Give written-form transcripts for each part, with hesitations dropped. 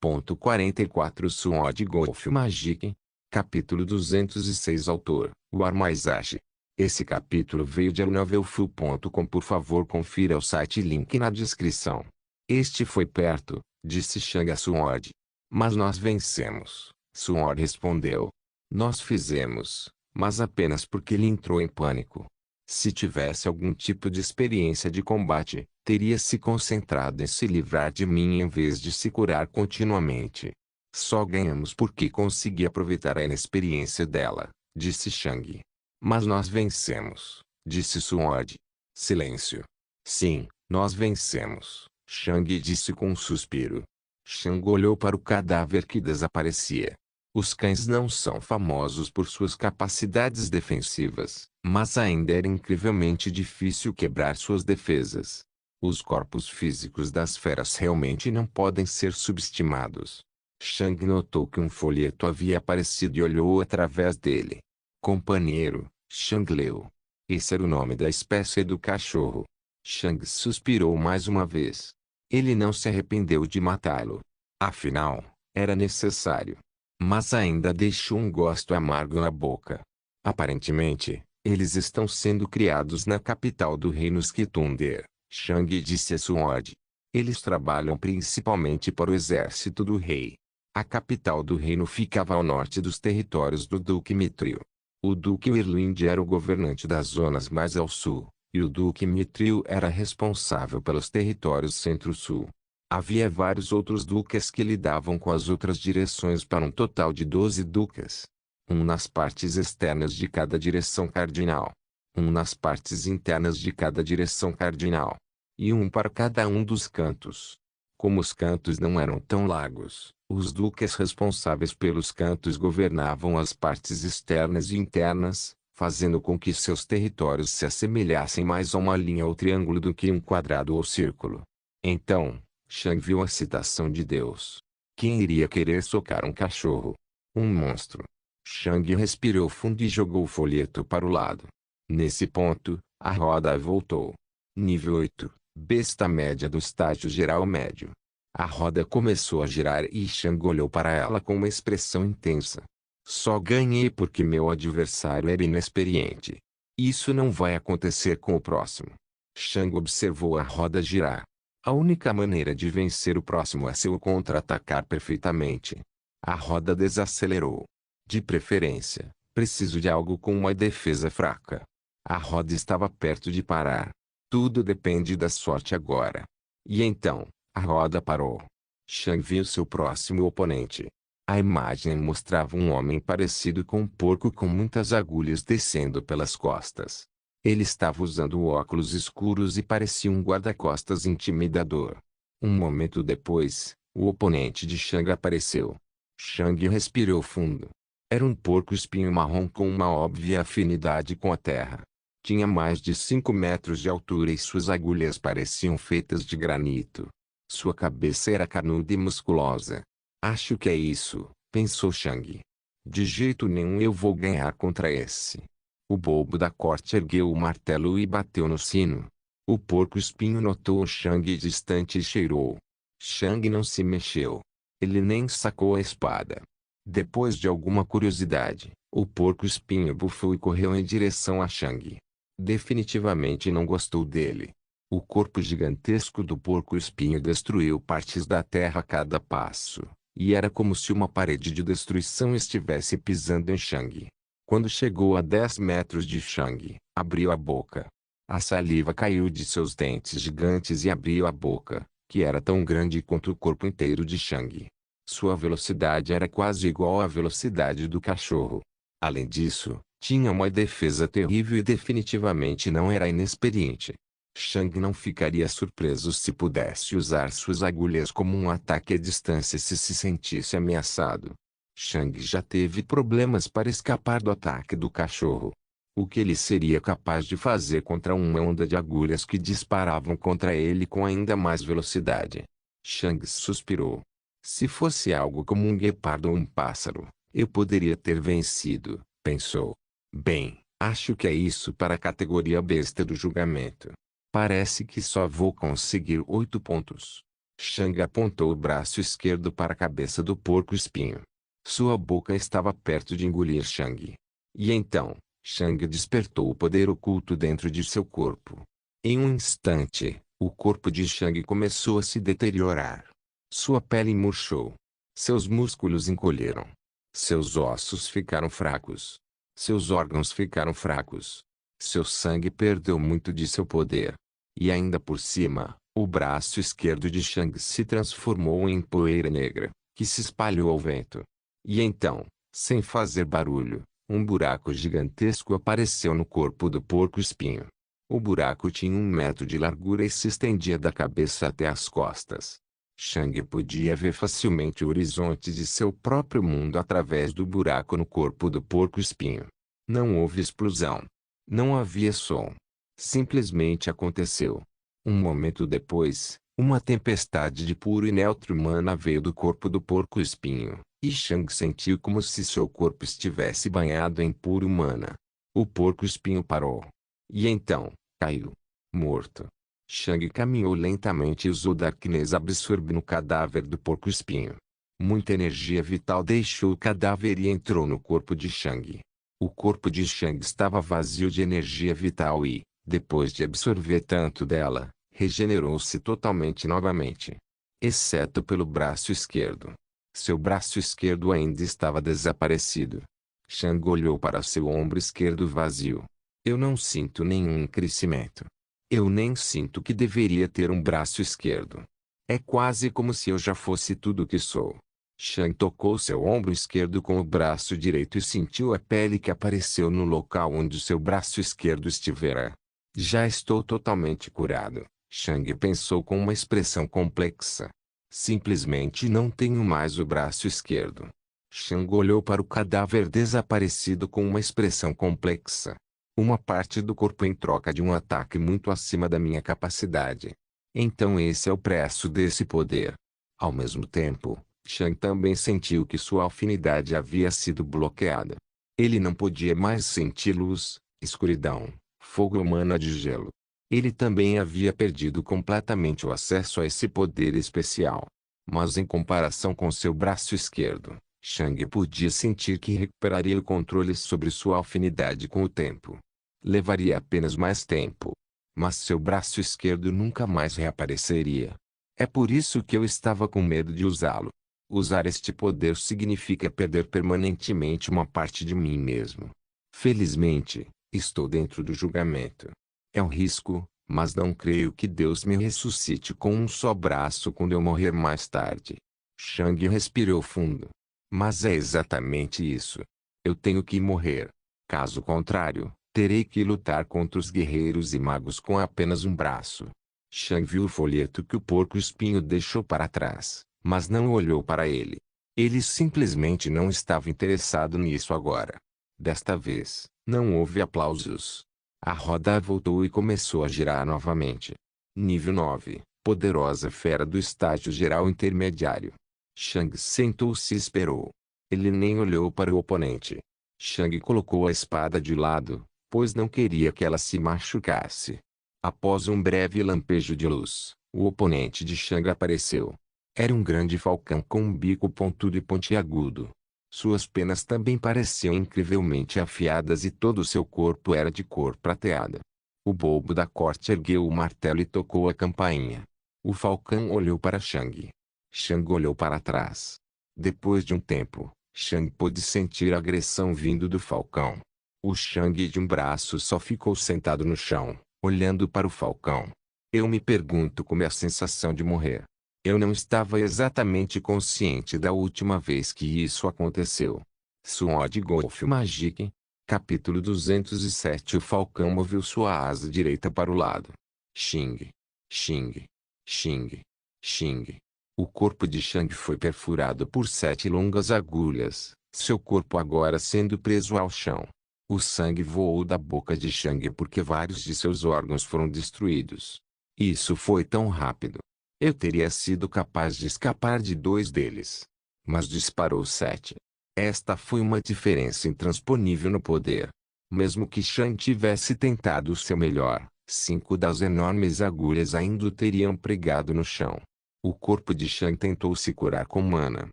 1.44 Sword Golf Magic. Capítulo 206 Autor, War Maizashi. Esse capítulo veio de novelfu.com. Por favor confira o site, link na descrição. Este foi perto, disse Shang a Sword. Mas nós vencemos, Sword respondeu. Nós fizemos, mas apenas porque ele entrou em pânico. Se tivesse algum tipo de experiência de combate, teria se concentrado em se livrar de mim em vez de se curar continuamente. Só ganhamos porque consegui aproveitar a inexperiência dela, disse Shang. Mas nós vencemos, disse Sword. Silêncio. Sim, nós vencemos, Shang disse com um suspiro. Shang olhou para o cadáver que desaparecia. Os cães não são famosos por suas capacidades defensivas, mas ainda era incrivelmente difícil quebrar suas defesas. Os corpos físicos das feras realmente não podem ser subestimados. Shang notou que um folheto havia aparecido e olhou através dele. Companheiro, Shang leu. Esse era o nome da espécie do cachorro. Shang suspirou mais uma vez. Ele não se arrependeu de matá-lo. Afinal, era necessário. Mas ainda deixou um gosto amargo na boca. Aparentemente, eles estão sendo criados na capital do reino Skitunder, Shang disse a Sword. Eles trabalham principalmente para o exército do rei. A capital do reino ficava ao norte dos territórios do Duque Mithril. O Duque Whirlwind era o governante das zonas mais ao sul, e o Duque Mithril era responsável pelos territórios centro-sul. Havia vários outros duques que lidavam com as outras direções para um total de 12 duques. Um nas partes externas de cada direção cardinal. Um nas partes internas de cada direção cardinal. E um para cada um dos cantos. Como os cantos não eram tão largos, os duques responsáveis pelos cantos governavam as partes externas e internas, fazendo com que seus territórios se assemelhassem mais a uma linha ou triângulo do que um quadrado ou círculo. Então, Shang viu a citação de Deus. Quem iria querer socar um cachorro? Um monstro. Shang respirou fundo e jogou o folheto para o lado. Nesse ponto, a roda voltou. Nível 8, besta média do estágio geral médio. A roda começou a girar e Shang olhou para ela com uma expressão intensa. Só ganhei porque meu adversário era inexperiente. Isso não vai acontecer com o próximo. Shang observou a roda girar. A única maneira de vencer o próximo é se o contra-atacar perfeitamente. A roda desacelerou. De preferência, preciso de algo com uma defesa fraca. A roda estava perto de parar. Tudo depende da sorte agora. E então, a roda parou. Shang viu seu próximo oponente. A imagem mostrava um homem parecido com um porco com muitas agulhas descendo pelas costas. Ele estava usando óculos escuros e parecia um guarda-costas intimidador. Um momento depois, o oponente de Shang apareceu. Shang respirou fundo. Era um porco-espinho marrom com uma óbvia afinidade com a terra. Tinha mais de 5 metros de altura e suas agulhas pareciam feitas de granito. Sua cabeça era carnuda e musculosa. Acho que é isso, pensou Shang. De jeito nenhum eu vou ganhar contra esse. O bobo da corte ergueu o martelo e bateu no sino. O porco-espinho notou o Shang distante e cheirou. Shang não se mexeu. Ele nem sacou a espada. Depois de alguma curiosidade, o porco-espinho bufou e correu em direção a Shang. Definitivamente não gostou dele. O corpo gigantesco do porco-espinho destruiu partes da terra a cada passo, e era como se uma parede de destruição estivesse pisando em Shang. Quando chegou a 10 metros de Shang, abriu a boca. A saliva caiu de seus dentes gigantes e abriu a boca, que era tão grande quanto o corpo inteiro de Shang. Sua velocidade era quase igual à velocidade do cachorro. Além disso, tinha uma defesa terrível e definitivamente não era inexperiente. Shang não ficaria surpreso se pudesse usar suas agulhas como um ataque à distância se sentisse ameaçado. Shang já teve problemas para escapar do ataque do cachorro. O que ele seria capaz de fazer contra uma onda de agulhas que disparavam contra ele com ainda mais velocidade? Shang suspirou. Se fosse algo como um guepardo ou um pássaro, eu poderia ter vencido, pensou. Bem, acho que é isso para a categoria besta do julgamento. Parece que só vou conseguir 8 pontos. Shang apontou o braço esquerdo para a cabeça do porco-espinho. Sua boca estava perto de engolir Shang. E então, Shang despertou o poder oculto dentro de seu corpo. Em um instante, o corpo de Shang começou a se deteriorar. Sua pele murchou. Seus músculos encolheram. Seus ossos ficaram fracos. Seus órgãos ficaram fracos. Seu sangue perdeu muito de seu poder. E ainda por cima, o braço esquerdo de Shang se transformou em poeira negra, que se espalhou ao vento. E então, sem fazer barulho, um buraco gigantesco apareceu no corpo do porco-espinho. O buraco tinha 1 metro de largura e se estendia da cabeça até as costas. Shang podia ver facilmente o horizonte de seu próprio mundo através do buraco no corpo do porco-espinho. Não houve explosão. Não havia som. Simplesmente aconteceu. Um momento depois, uma tempestade de puro e neutro mana veio do corpo do porco-espinho, e Shang sentiu como se seu corpo estivesse banhado em puro mana. O porco-espinho parou. E então, caiu. Morto. Shang caminhou lentamente e usou Darkness Absorb no cadáver do porco-espinho. Muita energia vital deixou o cadáver e entrou no corpo de Shang. O corpo de Shang estava vazio de energia vital e, depois de absorver tanto dela, regenerou-se totalmente novamente. Exceto pelo braço esquerdo. Seu braço esquerdo ainda estava desaparecido. Shang olhou para seu ombro esquerdo vazio. Eu não sinto nenhum crescimento. Eu nem sinto que deveria ter um braço esquerdo. É quase como se eu já fosse tudo o que sou. Shang tocou seu ombro esquerdo com o braço direito e sentiu a pele que apareceu no local onde seu braço esquerdo estivera. Já estou totalmente curado, Shang pensou com uma expressão complexa. Simplesmente não tenho mais o braço esquerdo. Shang olhou para o cadáver desaparecido com uma expressão complexa. Uma parte do corpo em troca de um ataque muito acima da minha capacidade. Então esse é o preço desse poder. Ao mesmo tempo, Shang também sentiu que sua afinidade havia sido bloqueada. Ele não podia mais sentir luz, escuridão, fogo humano de gelo. Ele também havia perdido completamente o acesso a esse poder especial. Mas em comparação com seu braço esquerdo, Shang podia sentir que recuperaria o controle sobre sua afinidade com o tempo. Levaria apenas mais tempo. Mas seu braço esquerdo nunca mais reapareceria. É por isso que eu estava com medo de usá-lo. Usar este poder significa perder permanentemente uma parte de mim mesmo. Felizmente, estou dentro do julgamento. É um risco, mas não creio que Deus me ressuscite com um só braço quando eu morrer mais tarde. Shang respirou fundo. Mas é exatamente isso. Eu tenho que morrer. Caso contrário, terei que lutar contra os guerreiros e magos com apenas um braço. Shang viu o folheto que o porco-espinho deixou para trás, mas não olhou para ele. Ele simplesmente não estava interessado nisso agora. Desta vez, não houve aplausos. A roda voltou e começou a girar novamente. Nível 9, poderosa fera do estágio geral intermediário. Shang sentou-se e esperou. Ele nem olhou para o oponente. Shang colocou a espada de lado, pois não queria que ela se machucasse. Após um breve lampejo de luz, o oponente de Shang apareceu. Era um grande falcão com um bico pontudo e pontiagudo. Suas penas também pareciam incrivelmente afiadas e todo o seu corpo era de cor prateada. O bobo da corte ergueu o martelo e tocou a campainha. O falcão olhou para Shang. Shang olhou para trás. Depois de um tempo, Shang pôde sentir a agressão vindo do falcão. O Shang de um braço só ficou sentado no chão, olhando para o falcão. Eu me pergunto como é a sensação de morrer. Eu não estava exatamente consciente da última vez que isso aconteceu. Sword Golf Magic. Capítulo 207. O falcão moveu sua asa direita para o lado. Xing. Xing. Xing. Xing. O corpo de Shang foi perfurado por 7 longas agulhas, seu corpo agora sendo preso ao chão. O sangue voou da boca de Shang porque vários de seus órgãos foram destruídos. Isso foi tão rápido. Eu teria sido capaz de escapar de 2 deles. Mas disparou 7. Esta foi uma diferença intransponível no poder. Mesmo que Shang tivesse tentado o seu melhor, 5 das enormes agulhas ainda o teriam pregado no chão. O corpo de Shang tentou se curar com mana,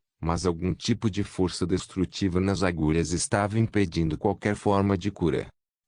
mas algum tipo de força destrutiva nas agulhas estava impedindo qualquer forma de cura.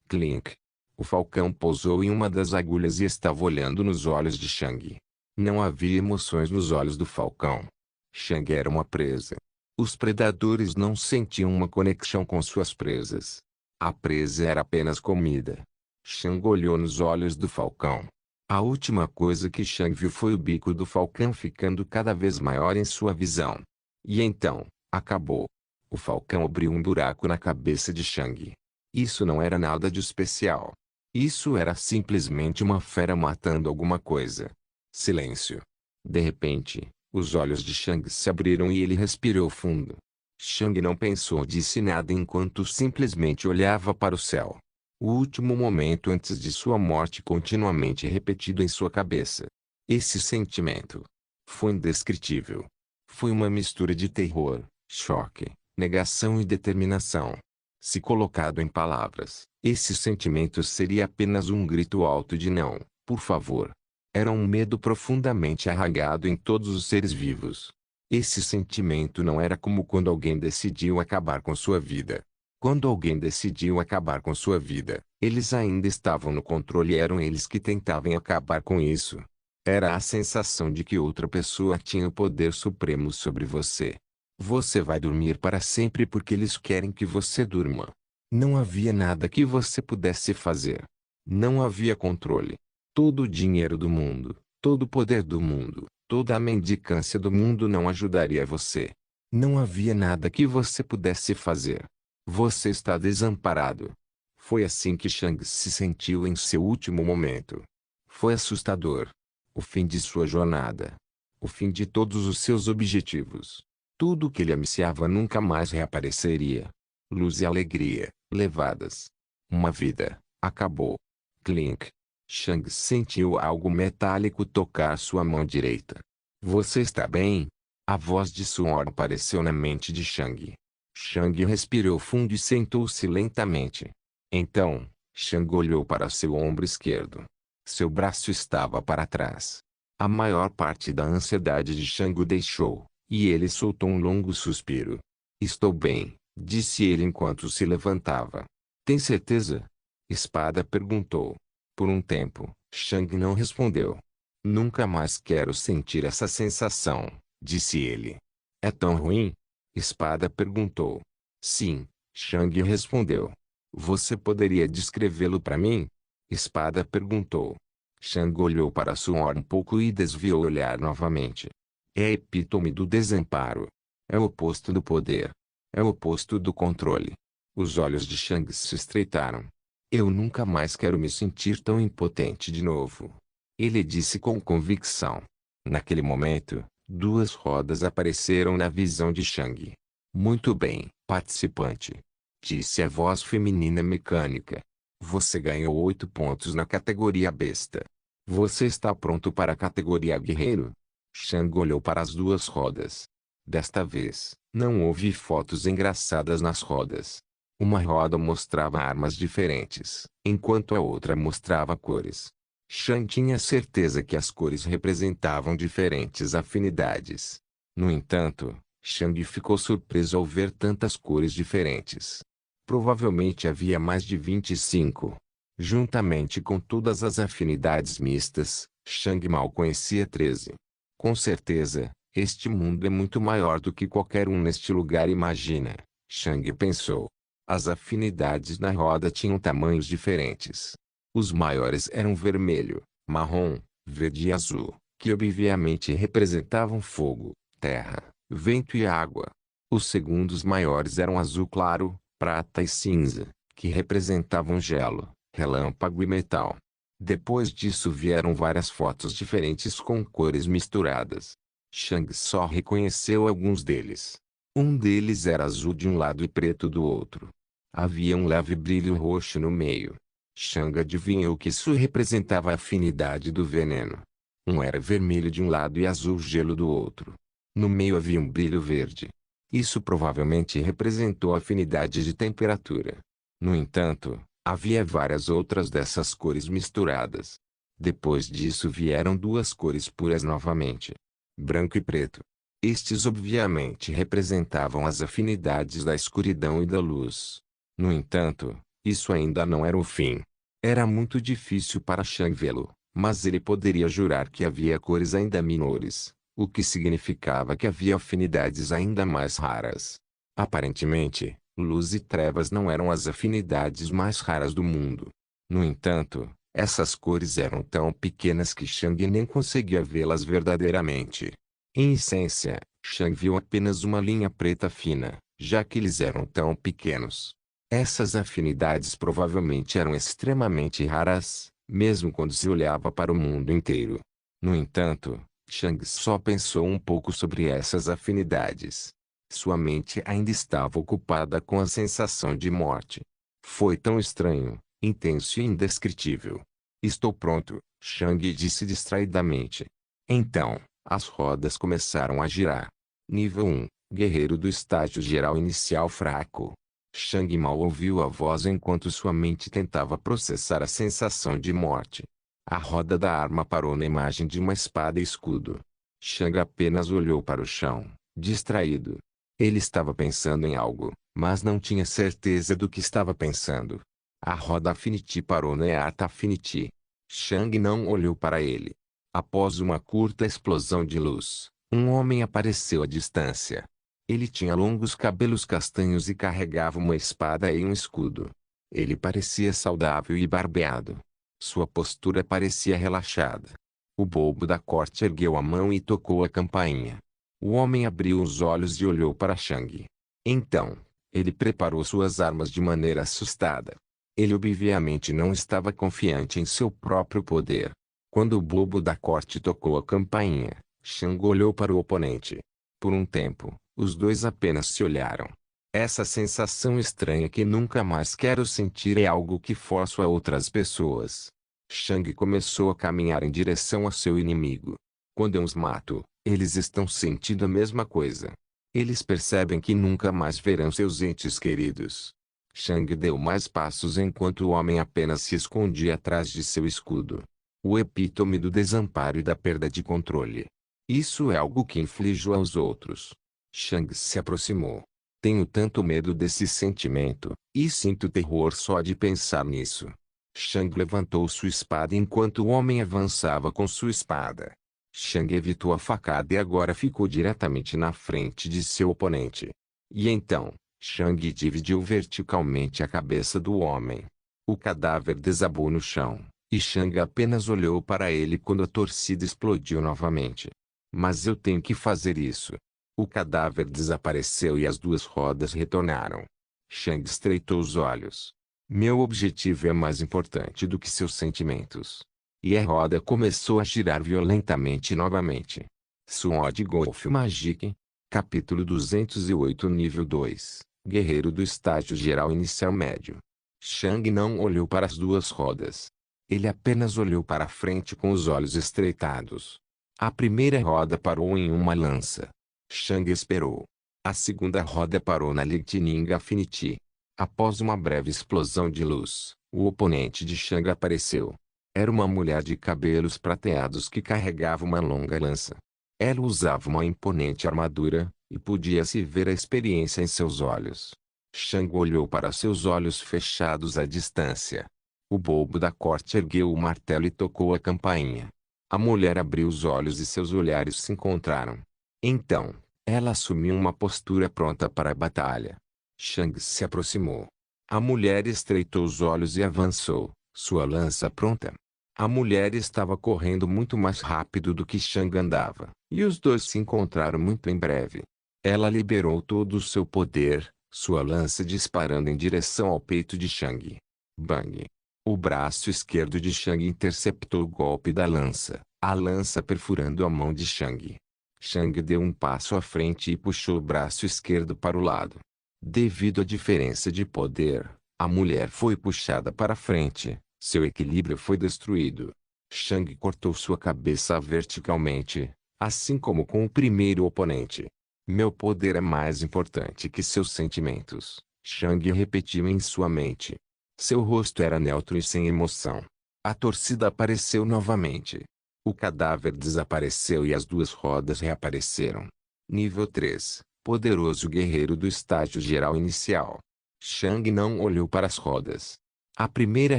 Clink. O falcão pousou em uma das agulhas e estava olhando nos olhos de Shang. Não havia emoções nos olhos do falcão. Shang era uma presa. Os predadores não sentiam uma conexão com suas presas. A presa era apenas comida. Shang olhou nos olhos do falcão. A última coisa que Shang viu foi o bico do falcão ficando cada vez maior em sua visão. E então, acabou. O falcão abriu um buraco na cabeça de Shang. Isso não era nada de especial. Isso era simplesmente uma fera matando alguma coisa. Silêncio. De repente, os olhos de Shang se abriram e ele respirou fundo. Shang não pensou ou disse nada enquanto simplesmente olhava para o céu. O último momento antes de sua morte continuamente repetido em sua cabeça. Esse sentimento foi indescritível. Foi uma mistura de terror, choque, negação e determinação. Se colocado em palavras, esse sentimento seria apenas um grito alto de não, por favor. Era um medo profundamente arraigado em todos os seres vivos. Esse sentimento não era como quando alguém decidiu acabar com sua vida. Quando alguém decidiu acabar com sua vida, eles ainda estavam no controle e eram eles que tentavam acabar com isso. Era a sensação de que outra pessoa tinha o poder supremo sobre você. Você vai dormir para sempre porque eles querem que você durma. Não havia nada que você pudesse fazer. Não havia controle. Todo o dinheiro do mundo, todo o poder do mundo, toda a mendicância do mundo não ajudaria você. Não havia nada que você pudesse fazer. Você está desamparado. Foi assim que Shang se sentiu em seu último momento. Foi assustador. O fim de sua jornada. O fim de todos os seus objetivos. Tudo que ele amiciava nunca mais reapareceria. Luz e alegria, levadas. Uma vida, acabou. Clink. Shang sentiu algo metálico tocar sua mão direita. Você está bem? A voz de Suor apareceu na mente de Shang. Shang respirou fundo e sentou-se lentamente. Então, Shang olhou para seu ombro esquerdo. Seu braço estava para trás. A maior parte da ansiedade de Shang o deixou, e ele soltou um longo suspiro. Estou bem, disse ele enquanto se levantava. Tem certeza? Espada perguntou. Por um tempo, Shang não respondeu. Nunca mais quero sentir essa sensação, disse ele. É tão ruim? Espada perguntou. Sim, Shang respondeu. Você poderia descrevê-lo para mim? Espada perguntou. Shang olhou para Suor um pouco e desviou o olhar novamente. É a epítome do desamparo. É o oposto do poder. É o oposto do controle. Os olhos de Shang se estreitaram. Eu nunca mais quero me sentir tão impotente de novo. Ele disse com convicção. Naquele momento, duas rodas apareceram na visão de Shang. Muito bem, participante. Disse a voz feminina mecânica. Você ganhou 8 pontos na categoria besta. Você está pronto para a categoria guerreiro? Shang olhou para as duas rodas. Desta vez, não houve fotos engraçadas nas rodas. Uma roda mostrava armas diferentes, enquanto a outra mostrava cores. Shang tinha certeza que as cores representavam diferentes afinidades. No entanto, Shang ficou surpreso ao ver tantas cores diferentes. Provavelmente havia mais de 25. Juntamente com todas as afinidades mistas, Shang mal conhecia 13. Com certeza, este mundo é muito maior do que qualquer um neste lugar imagina, Shang pensou. As afinidades na roda tinham tamanhos diferentes. Os maiores eram vermelho, marrom, verde e azul, que obviamente representavam fogo, terra, vento e água. Os segundos maiores eram azul claro, prata e cinza, que representavam gelo, relâmpago e metal. Depois disso vieram várias fotos diferentes com cores misturadas. Shang só reconheceu alguns deles. Um deles era azul de um lado e preto do outro. Havia um leve brilho roxo no meio. Shang adivinhou que isso representava a afinidade do veneno. Um era vermelho de um lado e azul gelo do outro. No meio havia um brilho verde. Isso provavelmente representou a afinidade de temperatura. No entanto, havia várias outras dessas cores misturadas. Depois disso vieram duas cores puras novamente. branco e preto. Estes obviamente representavam as afinidades da escuridão e da luz. No entanto, isso ainda não era o fim. Era muito difícil para Shang vê-lo, mas ele poderia jurar que havia cores ainda menores, o que significava que havia afinidades ainda mais raras. Aparentemente, luz e trevas não eram as afinidades mais raras do mundo. No entanto, essas cores eram tão pequenas que Shang nem conseguia vê-las verdadeiramente. Em essência, Shang viu apenas uma linha preta fina, já que eles eram tão pequenos. Essas afinidades provavelmente eram extremamente raras, mesmo quando se olhava para o mundo inteiro. No entanto, Shang só pensou um pouco sobre essas afinidades. Sua mente ainda estava ocupada com a sensação de morte. Foi tão estranho, intenso e indescritível. Estou pronto, Shang disse distraidamente. Então, as rodas começaram a girar. Nível 1, Guerreiro do estágio geral inicial fraco. Shang mal ouviu a voz enquanto sua mente tentava processar a sensação de morte. A roda da arma parou na imagem de uma espada e escudo. Shang apenas olhou para o chão, distraído. Ele estava pensando em algo, mas não tinha certeza do que estava pensando. A roda Affinity parou na Eata Affinity. Shang não olhou para ele. Após uma curta explosão de luz, um homem apareceu à distância. Ele tinha longos cabelos castanhos e carregava uma espada e um escudo. Ele parecia saudável e barbeado. Sua postura parecia relaxada. O bobo da corte ergueu a mão e tocou a campainha. O homem abriu os olhos e olhou para Shang. Então, ele preparou suas armas de maneira assustada. Ele obviamente não estava confiante em seu próprio poder. Quando o bobo da corte tocou a campainha, Shang olhou para o oponente. Por um tempo, os dois apenas se olharam. Essa sensação estranha que nunca mais quero sentir é algo que forço a outras pessoas. Shang começou a caminhar em direção a seu inimigo. Quando eu os mato, eles estão sentindo a mesma coisa. Eles percebem que nunca mais verão seus entes queridos. Shang deu mais passos enquanto o homem apenas se escondia atrás de seu escudo. O epítome do desamparo e da perda de controle. Isso é algo que inflijo aos outros. Shang se aproximou. Tenho tanto medo desse sentimento, e sinto terror só de pensar nisso. Shang levantou sua espada enquanto o homem avançava com sua espada. Shang evitou a facada e agora ficou diretamente na frente de seu oponente. E então, Shang dividiu verticalmente a cabeça do homem. O cadáver desabou no chão, e Shang apenas olhou para ele quando a torcida explodiu novamente. Mas eu tenho que fazer isso. O cadáver desapareceu e as duas rodas retornaram. Shang estreitou os olhos. Meu objetivo é mais importante do que seus sentimentos. E a roda começou a girar violentamente novamente. Sword Golf Magic. Capítulo 208 Nível 2. Guerreiro do estágio geral inicial médio. Shang não olhou para as duas rodas. Ele apenas olhou para a frente com os olhos estreitados. A primeira roda parou em uma lança. Shang esperou. A segunda roda parou na Lightning Affinity. Após uma breve explosão de luz, o oponente de Shang apareceu. Era uma mulher de cabelos prateados que carregava uma longa lança. Ela usava uma imponente armadura, e podia-se ver a experiência em seus olhos. Shang olhou para seus olhos fechados à distância. O bobo da corte ergueu o martelo e tocou a campainha. A mulher abriu os olhos e seus olhares se encontraram. Então, ela assumiu uma postura pronta para a batalha. Shang se aproximou. A mulher estreitou os olhos e avançou, sua lança pronta. A mulher estava correndo muito mais rápido do que Shang andava, e os dois se encontraram muito em breve. Ela liberou todo o seu poder, sua lança disparando em direção ao peito de Shang. Bang! O braço esquerdo de Shang interceptou o golpe da lança, a lança perfurando a mão de Shang. Shang deu um passo à frente e puxou o braço esquerdo para o lado. Devido à diferença de poder, a mulher foi puxada para frente, seu equilíbrio foi destruído. Shang cortou sua cabeça verticalmente, assim como com o primeiro oponente. Meu poder é mais importante que seus sentimentos, Shang repetiu em sua mente. Seu rosto era neutro e sem emoção. A torcida apareceu novamente. O cadáver desapareceu e as duas rodas reapareceram. Nível 3. Poderoso guerreiro do estágio geral inicial. Shang não olhou para as rodas. A primeira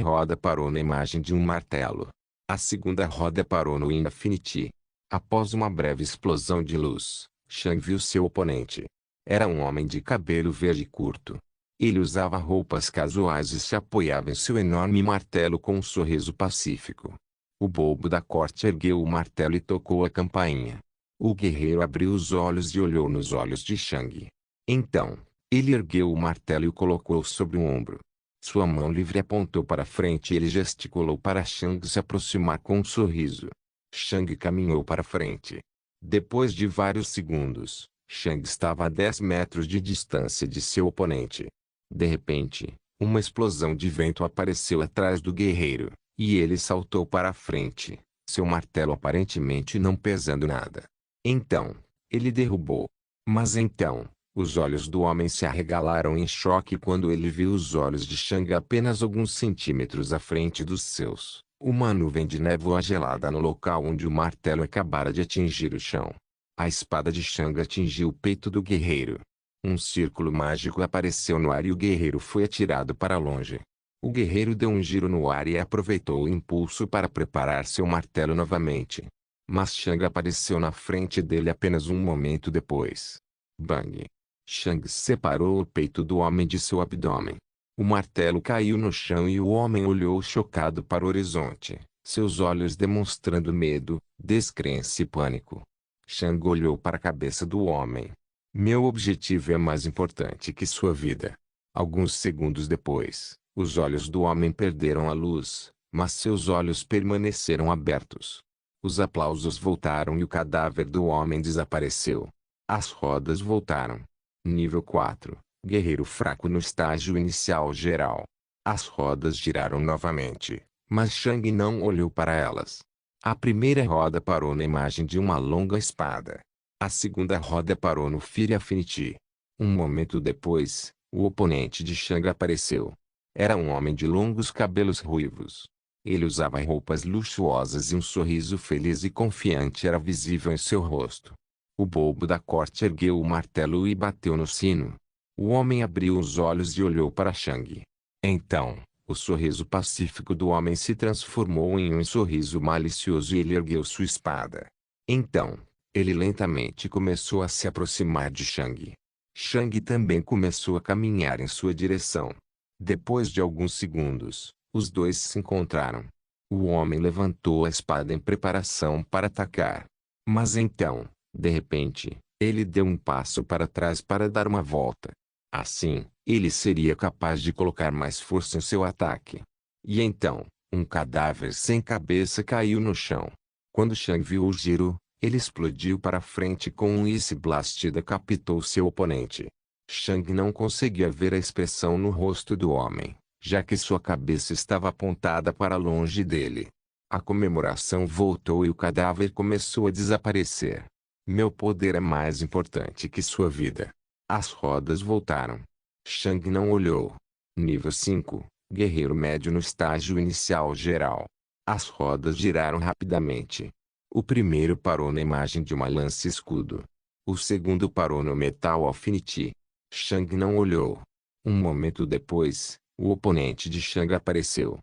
roda parou na imagem de um martelo. A segunda roda parou no Infinity. Após uma breve explosão de luz, Shang viu seu oponente. Era um homem de cabelo verde curto. Ele usava roupas casuais e se apoiava em seu enorme martelo com um sorriso pacífico. O bobo da corte ergueu o martelo e tocou a campainha. O guerreiro abriu os olhos e olhou nos olhos de Shang. Então, ele ergueu o martelo e o colocou sobre o ombro. Sua mão livre apontou para frente e ele gesticulou para Shang se aproximar com um sorriso. Shang caminhou para frente. Depois de vários segundos, Shang estava a 10 metros de distância de seu oponente. De repente, uma explosão de vento apareceu atrás do guerreiro, e ele saltou para a frente, seu martelo aparentemente não pesando nada. Então, ele derrubou. Mas então, os olhos do homem se arregalaram em choque quando ele viu os olhos de Shang apenas alguns centímetros à frente dos seus. Uma nuvem de névoa gelada no local onde o martelo acabara de atingir o chão. A espada de Shang atingiu o peito do guerreiro. Um círculo mágico apareceu no ar e o guerreiro foi atirado para longe. O guerreiro deu um giro no ar e aproveitou o impulso para preparar seu martelo novamente. Mas Shang apareceu na frente dele apenas um momento depois. Bang! Shang separou o peito do homem de seu abdômen. O martelo caiu no chão e o homem olhou chocado para o horizonte, seus olhos demonstrando medo, descrença e pânico. Shang olhou para a cabeça do homem. Meu objetivo é mais importante que sua vida. Alguns segundos depois, os olhos do homem perderam a luz, mas seus olhos permaneceram abertos. Os aplausos voltaram e o cadáver do homem desapareceu. As rodas voltaram. Nível 4. Guerreiro fraco no estágio inicial geral. As rodas giraram novamente, mas Shang não olhou para elas. A primeira roda parou na imagem de uma longa espada. A segunda roda parou no Fire Affinity. Um momento depois, o oponente de Shang apareceu. Era um homem de longos cabelos ruivos. Ele usava roupas luxuosas e um sorriso feliz e confiante era visível em seu rosto. O bobo da corte ergueu o martelo e bateu no sino. O homem abriu os olhos e olhou para Shang. Então, o sorriso pacífico do homem se transformou em um sorriso malicioso e ele ergueu sua espada. Então, ele lentamente começou a se aproximar de Shang. Shang também começou a caminhar em sua direção. Depois de alguns segundos, os dois se encontraram. O homem levantou a espada em preparação para atacar. Mas então, de repente, ele deu um passo para trás para dar uma volta. Assim, ele seria capaz de colocar mais força em seu ataque. E então, um cadáver sem cabeça caiu no chão. Quando Shang viu o giro, ele explodiu para frente com um Ice Blast e decapitou seu oponente. Shang não conseguia ver a expressão no rosto do homem, já que sua cabeça estava apontada para longe dele. A comemoração voltou e o cadáver começou a desaparecer. Meu poder é mais importante que sua vida. As rodas voltaram. Shang não olhou. Nível 5. Guerreiro médio no estágio inicial geral. As rodas giraram rapidamente. O primeiro parou na imagem de uma lança-escudo. O segundo parou no Metal Affinity. Shang não olhou. Um momento depois, o oponente de Shang apareceu.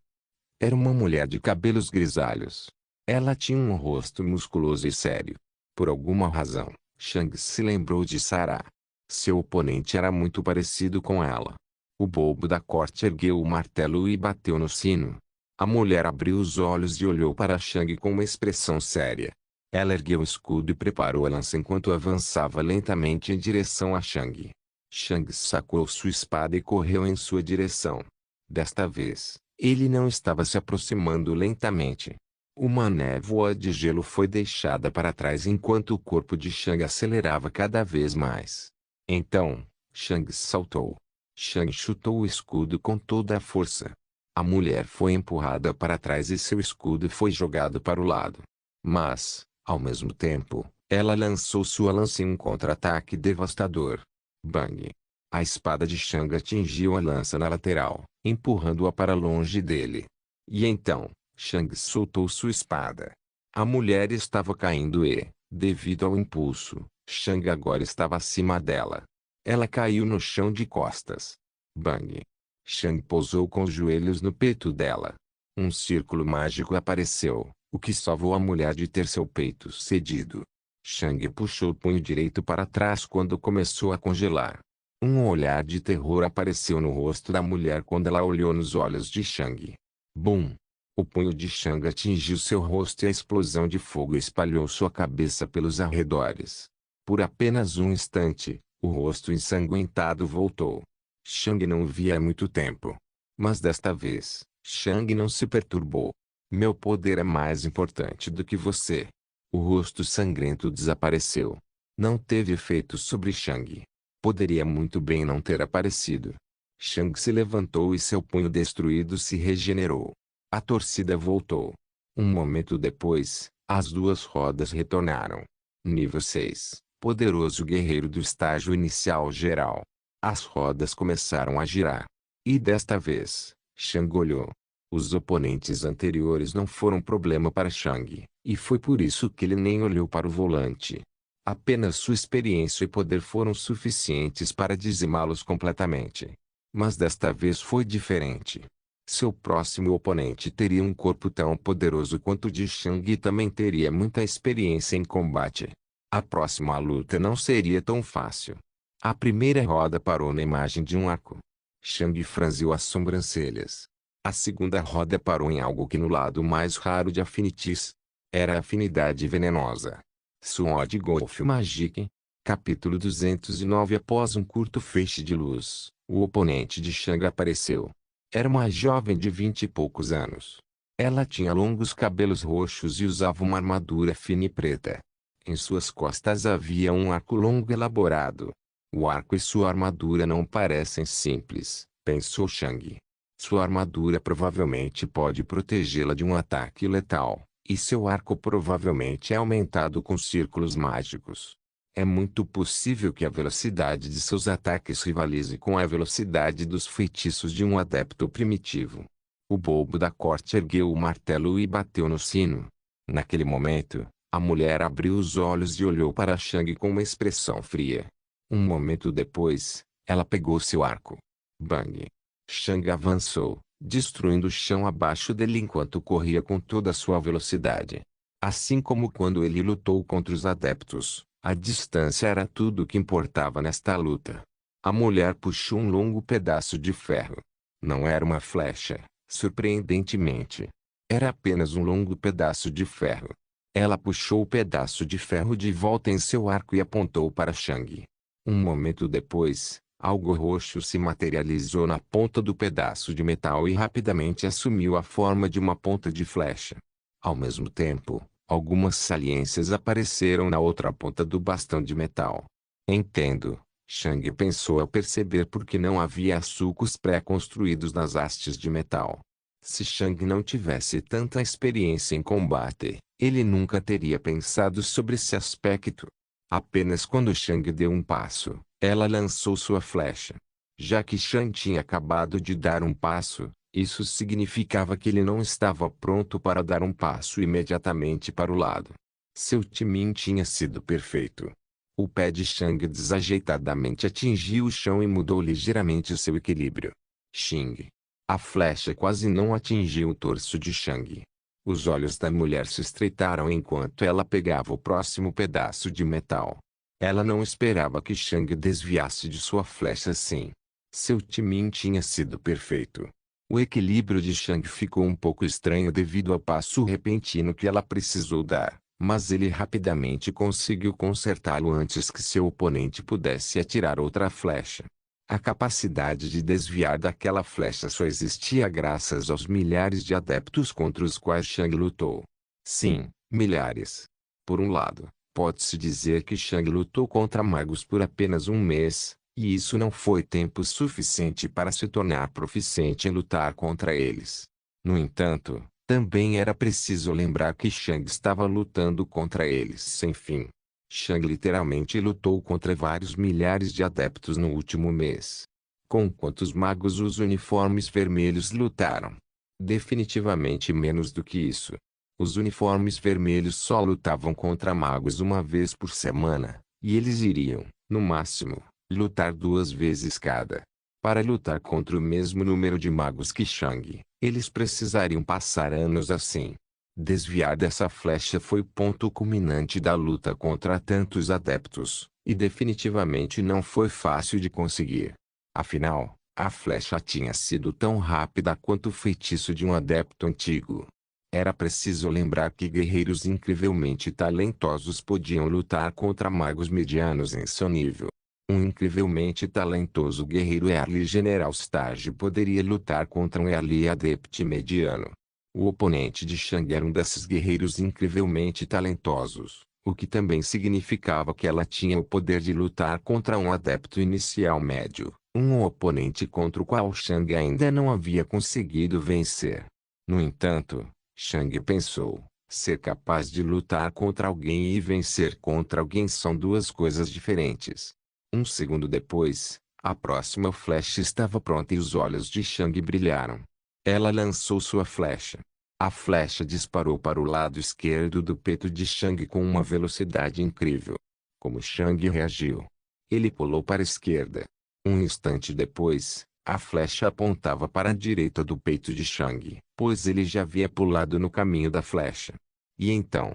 Era uma mulher de cabelos grisalhos. Ela tinha um rosto musculoso e sério. Por alguma razão, Shang se lembrou de Sarah. Seu oponente era muito parecido com ela. O bobo da corte ergueu o martelo e bateu no sino. A mulher abriu os olhos e olhou para Shang com uma expressão séria. Ela ergueu o escudo e preparou a lança enquanto avançava lentamente em direção a Shang. Shang sacou sua espada e correu em sua direção. Desta vez, ele não estava se aproximando lentamente. Uma névoa de gelo foi deixada para trás enquanto o corpo de Shang acelerava cada vez mais. Então, Shang saltou. Shang chutou o escudo com toda a força. A mulher foi empurrada para trás e seu escudo foi jogado para o lado. Mas, ao mesmo tempo, ela lançou sua lança em um contra-ataque devastador. Bang! A espada de Shang atingiu a lança na lateral, empurrando-a para longe dele. E então, Shang soltou sua espada. A mulher estava caindo e, devido ao impulso, Shang agora estava acima dela. Ela caiu no chão de costas. Bang! Shang pousou com os joelhos no peito dela. Um círculo mágico apareceu, o que salvou a mulher de ter seu peito cedido. Shang puxou o punho direito para trás quando começou a congelar. Um olhar de terror apareceu no rosto da mulher quando ela olhou nos olhos de Shang. Bum! O punho de Shang atingiu seu rosto e a explosão de fogo espalhou sua cabeça pelos arredores. Por apenas um instante, o rosto ensanguentado voltou. Shang não o via há muito tempo. Mas desta vez, Shang não se perturbou. Meu poder é mais importante do que você. O rosto sangrento desapareceu. Não teve efeito sobre Shang. Poderia muito bem não ter aparecido. Shang se levantou e seu punho destruído se regenerou. A torcida voltou. Um momento depois, as duas rodas retornaram. Nível 6. Poderoso guerreiro do estágio inicial geral. As rodas começaram a girar. E desta vez, Shang olhou. Os oponentes anteriores não foram problema para Shang, e foi por isso que ele nem olhou para o volante. Apenas sua experiência e poder foram suficientes para dizimá-los completamente. Mas desta vez foi diferente. Seu próximo oponente teria um corpo tão poderoso quanto o de Shang e também teria muita experiência em combate. A próxima luta não seria tão fácil. A primeira roda parou na imagem de um arco. Shang franziu as sobrancelhas. A segunda roda parou em algo que no lado mais raro de Affinities. Era a afinidade venenosa. Sword Golf Magic. Capítulo 209. Após um curto feixe de luz, o oponente de Shang apareceu. Era uma jovem de 20 e poucos anos. Ela tinha longos cabelos roxos e usava uma armadura fina e preta. Em suas costas havia um arco longo elaborado. O arco e sua armadura não parecem simples, pensou Shang. Sua armadura provavelmente pode protegê-la de um ataque letal, e seu arco provavelmente é aumentado com círculos mágicos. É muito possível que a velocidade de seus ataques rivalize com a velocidade dos feitiços de um adepto primitivo. O bobo da corte ergueu o martelo e bateu no sino. Naquele momento, a mulher abriu os olhos e olhou para Shang com uma expressão fria. Um momento depois, ela pegou seu arco. Bang! Shang avançou, destruindo o chão abaixo dele enquanto corria com toda a sua velocidade. Assim como quando ele lutou contra os adeptos, a distância era tudo o que importava nesta luta. A mulher puxou um longo pedaço de ferro. Não era uma flecha, surpreendentemente. Era apenas um longo pedaço de ferro. Ela puxou o pedaço de ferro de volta em seu arco e apontou para Shang. Um momento depois, algo roxo se materializou na ponta do pedaço de metal e rapidamente assumiu a forma de uma ponta de flecha. Ao mesmo tempo, algumas saliências apareceram na outra ponta do bastão de metal. Entendo, Shang pensou ao perceber por que não havia sulcos pré-construídos nas hastes de metal. Se Shang não tivesse tanta experiência em combate, ele nunca teria pensado sobre esse aspecto. Apenas quando Shang deu um passo, ela lançou sua flecha. Já que Shang tinha acabado de dar um passo, isso significava que ele não estava pronto para dar um passo imediatamente para o lado. Seu timing tinha sido perfeito. O pé de Shang desajeitadamente atingiu o chão e mudou ligeiramente seu equilíbrio. Xing! A flecha quase não atingiu o torso de Shang. Os olhos da mulher se estreitaram enquanto ela pegava o próximo pedaço de metal. Ela não esperava que Shang desviasse de sua flecha assim. Seu timing tinha sido perfeito. O equilíbrio de Shang ficou um pouco estranho devido ao passo repentino que ela precisou dar, mas ele rapidamente conseguiu consertá-lo antes que seu oponente pudesse atirar outra flecha. A capacidade de desviar daquela flecha só existia graças aos milhares de adeptos contra os quais Shang lutou. Sim, milhares. Por um lado, pode-se dizer que Shang lutou contra magos por apenas um mês, e isso não foi tempo suficiente para se tornar proficiente em lutar contra eles. No entanto, também era preciso lembrar que Shang estava lutando contra eles sem fim. Shang literalmente lutou contra vários milhares de adeptos no último mês. Com quantos magos os uniformes vermelhos lutaram? Definitivamente menos do que isso. Os uniformes vermelhos só lutavam contra magos uma vez por semana, e eles iriam, no máximo, lutar 2 vezes cada. Para lutar contra o mesmo número de magos que Shang, eles precisariam passar anos assim. Desviar dessa flecha foi o ponto culminante da luta contra tantos adeptos, e definitivamente não foi fácil de conseguir. Afinal, a flecha tinha sido tão rápida quanto o feitiço de um adepto antigo. Era preciso lembrar que guerreiros incrivelmente talentosos podiam lutar contra magos medianos em seu nível. Um incrivelmente talentoso guerreiro Early General Stage poderia lutar contra um Early Adept mediano. O oponente de Shang era um desses guerreiros incrivelmente talentosos, o que também significava que ela tinha o poder de lutar contra um adepto inicial médio, um oponente contra o qual Shang ainda não havia conseguido vencer. No entanto, Shang pensou, ser capaz de lutar contra alguém e vencer contra alguém são duas coisas diferentes. Um segundo depois, a próxima flecha estava pronta e os olhos de Shang brilharam. Ela lançou sua flecha. A flecha disparou para o lado esquerdo do peito de Shang com uma velocidade incrível. Como Shang reagiu? Ele pulou para a esquerda. Um instante depois, a flecha apontava para a direita do peito de Shang, pois ele já havia pulado no caminho da flecha. E então?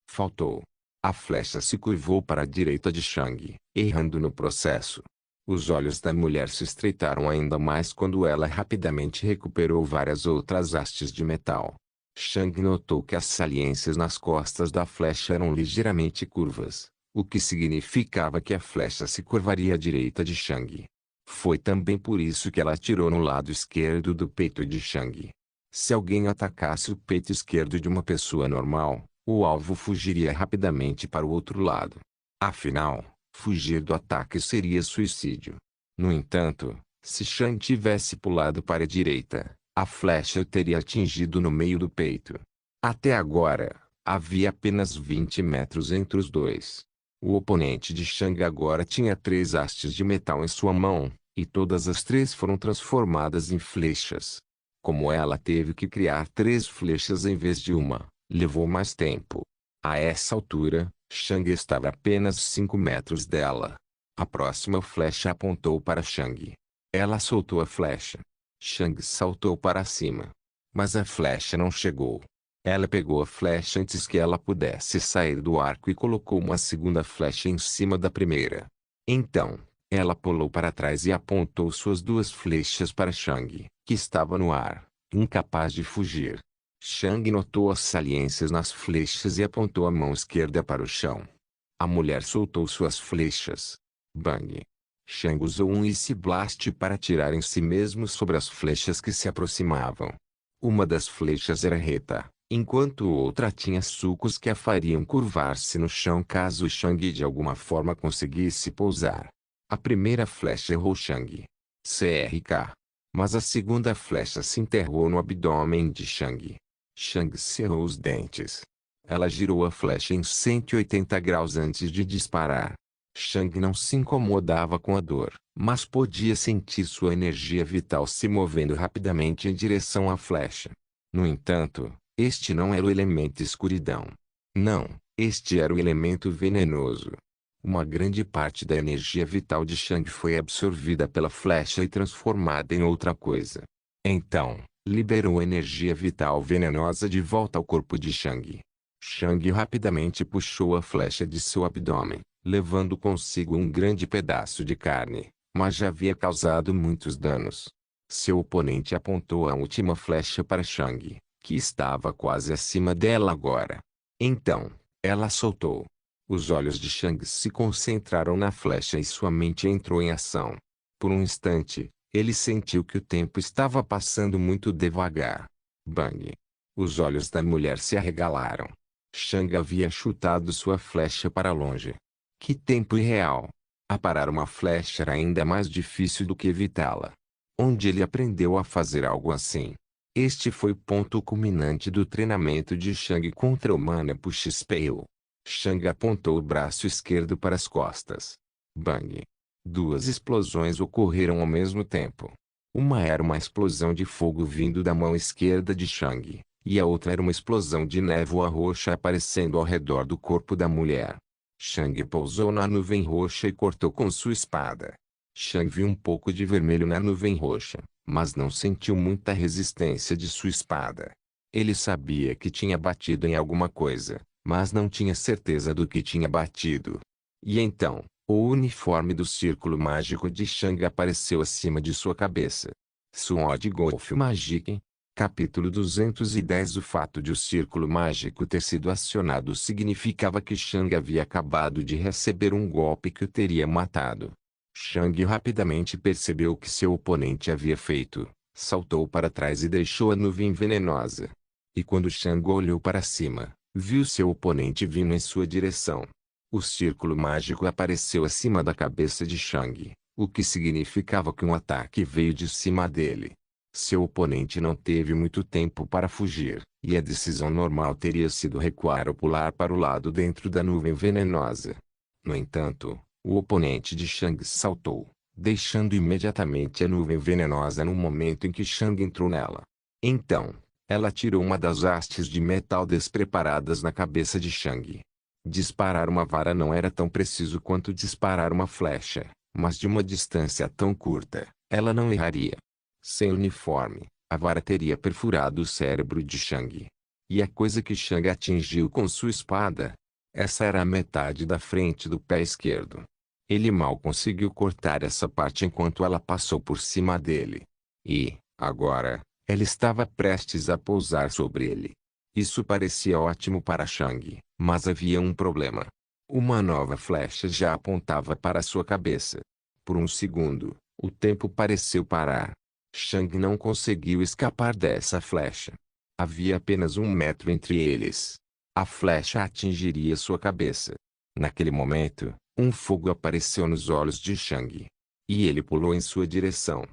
Faltou. A flecha se curvou para a direita de Shang, errando no processo. Os olhos da mulher se estreitaram ainda mais quando ela rapidamente recuperou várias outras hastes de metal. Shang notou que as saliências nas costas da flecha eram ligeiramente curvas, o que significava que a flecha se curvaria à direita de Shang. Foi também por isso que ela atirou no lado esquerdo do peito de Shang. Se alguém atacasse o peito esquerdo de uma pessoa normal, o alvo fugiria rapidamente para o outro lado. Afinal, fugir do ataque seria suicídio. No entanto, se Shang tivesse pulado para a direita, a flecha o teria atingido no meio do peito. Até agora, havia apenas 20 metros entre os dois. O oponente de Shang agora tinha 3 hastes de metal em sua mão, e todas as 3 foram transformadas em flechas. Como ela teve que criar 3 flechas em vez de uma, levou mais tempo. A essa altura, Shang estava a apenas 5 metros dela. A próxima flecha apontou para Shang. Ela soltou a flecha. Shang saltou para cima. Mas a flecha não chegou. Ela pegou a flecha antes que ela pudesse sair do arco e colocou uma segunda flecha em cima da primeira. Então, ela pulou para trás e apontou suas 2 flechas para Shang, que estava no ar, incapaz de fugir. Shang notou as saliências nas flechas e apontou a mão esquerda para o chão. A mulher soltou suas flechas. Bang! Shang usou um Ice Blast para atirar em si mesmo sobre as flechas que se aproximavam. Uma das flechas era reta, enquanto outra tinha sulcos que a fariam curvar-se no chão caso Shang de alguma forma conseguisse pousar. A primeira flecha errou Shang. CRK. Mas a segunda flecha se enterrou no abdômen de Shang. Shang cerrou os dentes. Ela girou a flecha em 180 graus antes de disparar. Shang não se incomodava com a dor, mas podia sentir sua energia vital se movendo rapidamente em direção à flecha. No entanto, este não era o elemento escuridão. Não, este era o elemento venenoso. Uma grande parte da energia vital de Shang foi absorvida pela flecha e transformada em outra coisa. Então, liberou energia vital venenosa de volta ao corpo de Shang. Shang rapidamente puxou a flecha de seu abdômen, levando consigo um grande pedaço de carne, mas já havia causado muitos danos. Seu oponente apontou a última flecha para Shang, que estava quase acima dela agora. Então, ela soltou. Os olhos de Shang se concentraram na flecha e sua mente entrou em ação. Por um instante, ele sentiu que o tempo estava passando muito devagar. Bang! Os olhos da mulher se arregalaram. Shang havia chutado sua flecha para longe. Que tempo irreal! Aparar uma flecha era ainda mais difícil do que evitá-la. Onde ele aprendeu a fazer algo assim? Este foi o ponto culminante do treinamento de Shang contra o Mana Push Spell. Shang apontou o braço esquerdo para as costas. Bang! 2 explosões ocorreram ao mesmo tempo. Uma era uma explosão de fogo vindo da mão esquerda de Shang, e a outra era uma explosão de névoa roxa aparecendo ao redor do corpo da mulher. Shang pousou na nuvem roxa e cortou com sua espada. Shang viu um pouco de vermelho na nuvem roxa, mas não sentiu muita resistência de sua espada. Ele sabia que tinha batido em alguma coisa, mas não tinha certeza do que tinha batido. E então, o uniforme do círculo mágico de Shang apareceu acima de sua cabeça. Sword Golf Magic. Capítulo 210. O fato de o círculo mágico ter sido acionado significava que Shang havia acabado de receber um golpe que o teria matado. Shang rapidamente percebeu o que seu oponente havia feito, saltou para trás e deixou a nuvem venenosa. E quando Shang olhou para cima, viu seu oponente vindo em sua direção. O círculo mágico apareceu acima da cabeça de Shang, o que significava que um ataque veio de cima dele. Seu oponente não teve muito tempo para fugir, e a decisão normal teria sido recuar ou pular para o lado dentro da nuvem venenosa. No entanto, o oponente de Shang saltou, deixando imediatamente a nuvem venenosa no momento em que Shang entrou nela. Então, ela tirou uma das hastes de metal despreparadas na cabeça de Shang. Disparar uma vara não era tão preciso quanto disparar uma flecha, mas de uma distância tão curta, ela não erraria. Sem uniforme, a vara teria perfurado o cérebro de Shang. E a coisa que Shang atingiu com sua espada, essa era a metade da frente do pé esquerdo. Ele mal conseguiu cortar essa parte enquanto ela passou por cima dele. E, agora, ela estava prestes a pousar sobre ele. Isso parecia ótimo para Shang, mas havia um problema. Uma nova flecha já apontava para sua cabeça. Por um segundo, o tempo pareceu parar. Shang não conseguiu escapar dessa flecha. Havia apenas 1 metro entre eles. A flecha atingiria sua cabeça. Naquele momento, um fogo apareceu nos olhos de Shang. E ele pulou em sua direção.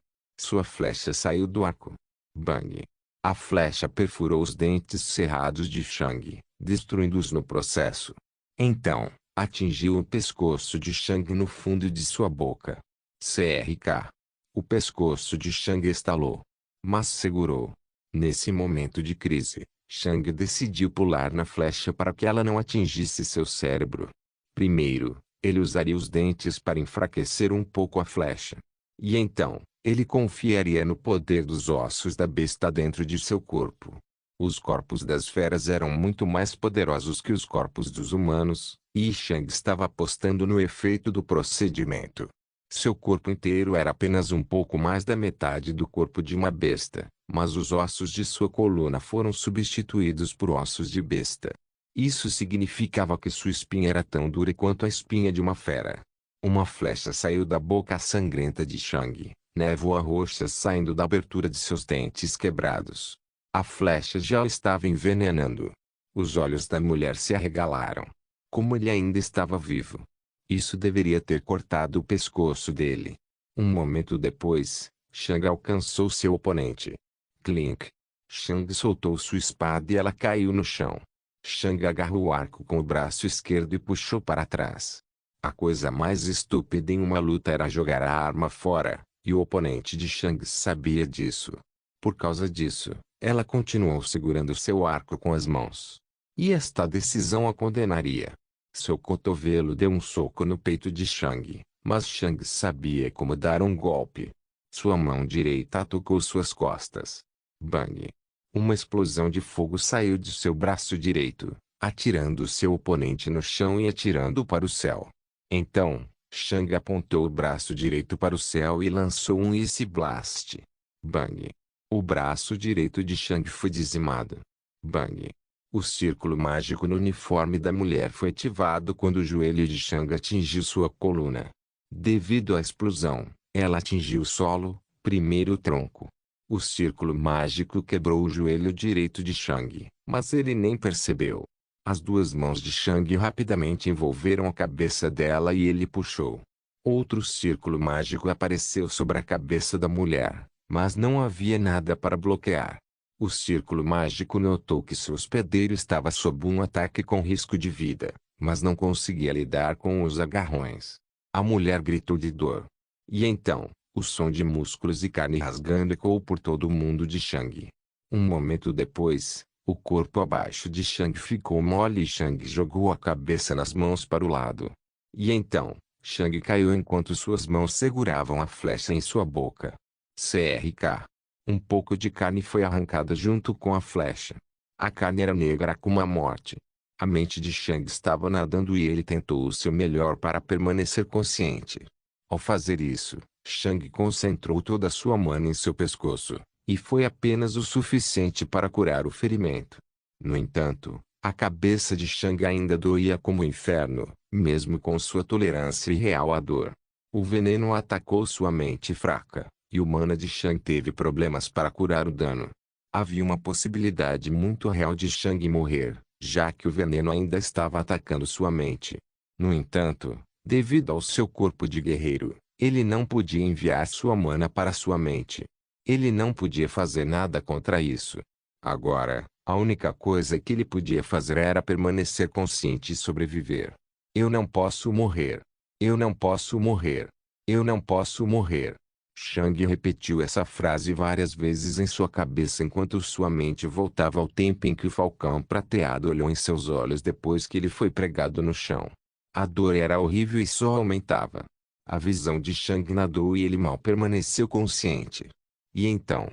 Sua flecha saiu do arco. Bang! A flecha perfurou os dentes cerrados de Shang, destruindo-os no processo. Então, atingiu o pescoço de Shang no fundo de sua boca. CRK. O pescoço de Shang estalou. Mas segurou. Nesse momento de crise, Shang decidiu pular na flecha para que ela não atingisse seu cérebro. Primeiro, ele usaria os dentes para enfraquecer um pouco a flecha. E então, ele confiaria no poder dos ossos da besta dentro de seu corpo. Os corpos das feras eram muito mais poderosos que os corpos dos humanos, e Shang estava apostando no efeito do procedimento. Seu corpo inteiro era apenas um pouco mais da metade do corpo de uma besta, mas os ossos de sua coluna foram substituídos por ossos de besta. Isso significava que sua espinha era tão dura quanto a espinha de uma fera. Uma flecha saiu da boca sangrenta de Shang, névoa roxa saindo da abertura de seus dentes quebrados. A flecha já o estava envenenando. Os olhos da mulher se arregalaram. Como ele ainda estava vivo. Isso deveria ter cortado o pescoço dele. Um momento depois, Shang alcançou seu oponente. Clink. Shang soltou sua espada e ela caiu no chão. Shang agarrou o arco com o braço esquerdo e puxou para trás. A coisa mais estúpida em uma luta era jogar a arma fora, e o oponente de Shang sabia disso. Por causa disso, ela continuou segurando seu arco com as mãos. E esta decisão a condenaria. Seu cotovelo deu um soco no peito de Shang, mas Shang sabia como dar um golpe. Sua mão direita tocou suas costas. Bang! Uma explosão de fogo saiu de seu braço direito, atirando seu oponente no chão e atirando para o céu. Então, Shang apontou o braço direito para o céu e lançou um Ice Blast. Bang! O braço direito de Shang foi dizimado. Bang! O círculo mágico no uniforme da mulher foi ativado quando o joelho de Shang atingiu sua coluna. Devido à explosão, ela atingiu o solo, primeiro o tronco. O círculo mágico quebrou o joelho direito de Shang, mas ele nem percebeu. As duas mãos de Shang rapidamente envolveram a cabeça dela e ele puxou. Outro círculo mágico apareceu sobre a cabeça da mulher, mas não havia nada para bloquear. O círculo mágico notou que seu hospedeiro estava sob um ataque com risco de vida, mas não conseguia lidar com os agarrões. A mulher gritou de dor. E então, o som de músculos e carne rasgando ecoou por todo o mundo de Shang. Um momento depois, O corpo abaixo de Shang ficou mole e Shang jogou a cabeça nas mãos para o lado. E então, Shang caiu enquanto suas mãos seguravam a flecha em sua boca. CRK. Um pouco de carne foi arrancada junto com a flecha. A carne era negra como a morte. A mente de Shang estava nadando e ele tentou o seu melhor para permanecer consciente. Ao fazer isso, Shang concentrou toda a sua mana em seu pescoço, e foi apenas o suficiente para curar o ferimento. No entanto, a cabeça de Shang ainda doía como o inferno, mesmo com sua tolerância irreal à dor. O veneno atacou sua mente fraca, e o mana de Shang teve problemas para curar o dano. Havia uma possibilidade muito real de Shang morrer, já que o veneno ainda estava atacando sua mente. No entanto, devido ao seu corpo de guerreiro, ele não podia enviar sua mana para sua mente. Ele não podia fazer nada contra isso. Agora, a única coisa que ele podia fazer era permanecer consciente e sobreviver. Eu não posso morrer. Eu não posso morrer. Eu não posso morrer. Shang repetiu essa frase várias vezes em sua cabeça enquanto sua mente voltava ao tempo em que o falcão prateado olhou em seus olhos depois que ele foi pregado no chão. A dor era horrível e só aumentava. A visão de Shang nadou e ele mal permaneceu consciente. E então,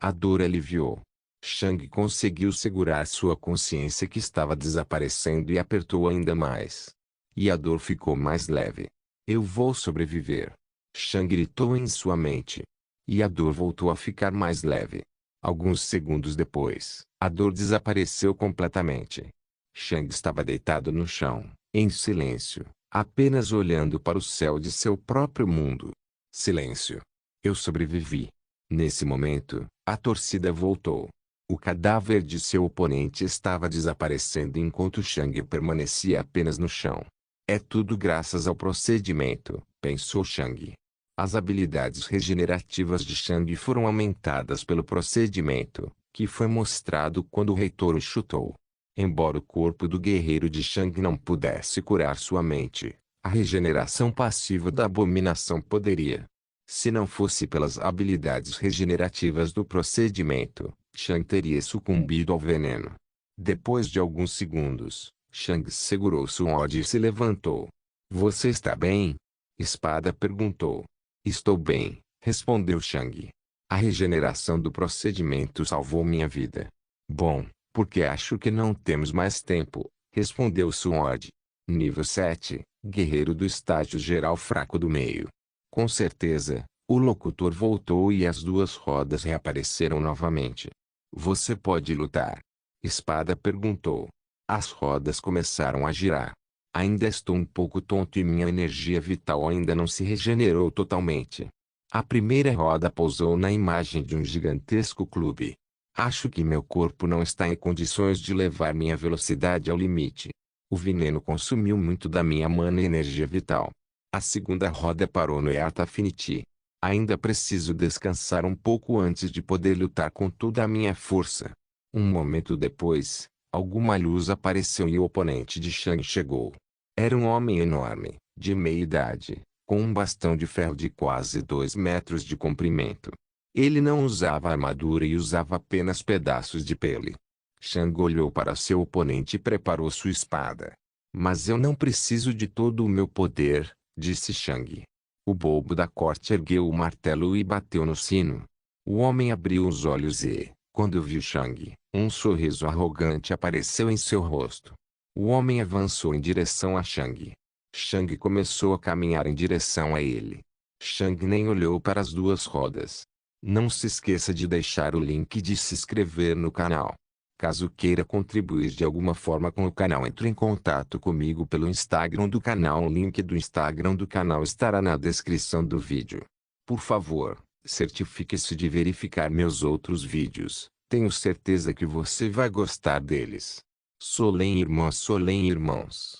a dor aliviou. Shang conseguiu segurar sua consciência que estava desaparecendo e apertou ainda mais. E a dor ficou mais leve. Eu vou sobreviver. Shang gritou em sua mente. E a dor voltou a ficar mais leve. Alguns segundos depois, a dor desapareceu completamente. Shang estava deitado no chão, em silêncio, apenas olhando para o céu de seu próprio mundo. Silêncio. Eu sobrevivi. Nesse momento, a torcida voltou. O cadáver de seu oponente estava desaparecendo enquanto Shang permanecia apenas no chão. É tudo graças ao procedimento, pensou Shang. As habilidades regenerativas de Shang foram aumentadas pelo procedimento, que foi mostrado quando o reitor o chutou. Embora o corpo do guerreiro de Shang não pudesse curar sua mente, a regeneração passiva da abominação poderia. Se não fosse pelas habilidades regenerativas do procedimento, Shang teria sucumbido ao veneno. Depois de alguns segundos, Shang segurou sua ódio e se levantou. Você está bem? Espada perguntou. Estou bem, respondeu Shang. A regeneração do procedimento salvou minha vida. Bom, porque acho que não temos mais tempo, respondeu Sword. Nível 7, guerreiro do estágio geral fraco do meio. Com certeza, o locutor voltou e as duas rodas reapareceram novamente. Você pode lutar? Espada perguntou. As rodas começaram a girar. Ainda estou um pouco tonto e minha energia vital ainda não se regenerou totalmente. A primeira roda pousou na imagem de um gigantesco clube. Acho que meu corpo não está em condições de levar minha velocidade ao limite. O veneno consumiu muito da minha mana e energia vital. A segunda roda parou no Earth Affinity. Ainda preciso descansar um pouco antes de poder lutar com toda a minha força. Um momento depois, alguma luz apareceu e o oponente de Shang chegou. Era um homem enorme, de meia idade, com um bastão de ferro de quase 2 metros de comprimento. Ele não usava armadura e usava apenas pedaços de pele. Shang olhou para seu oponente e preparou sua espada. Mas eu não preciso de todo o meu poder, disse Shang. O bobo da corte ergueu o martelo e bateu no sino. O homem abriu os olhos e, quando viu Shang, um sorriso arrogante apareceu em seu rosto. O homem avançou em direção a Shang. Shang começou a caminhar em direção a ele. Shang nem olhou para as duas rodas. Não se esqueça de deixar o link de se inscrever no canal. Caso queira contribuir de alguma forma com o canal, entre em contato comigo pelo Instagram do canal. O link do Instagram do canal estará na descrição do vídeo. Por favor, certifique-se de verificar meus outros vídeos. Tenho certeza que você vai gostar deles. Solem irmãos.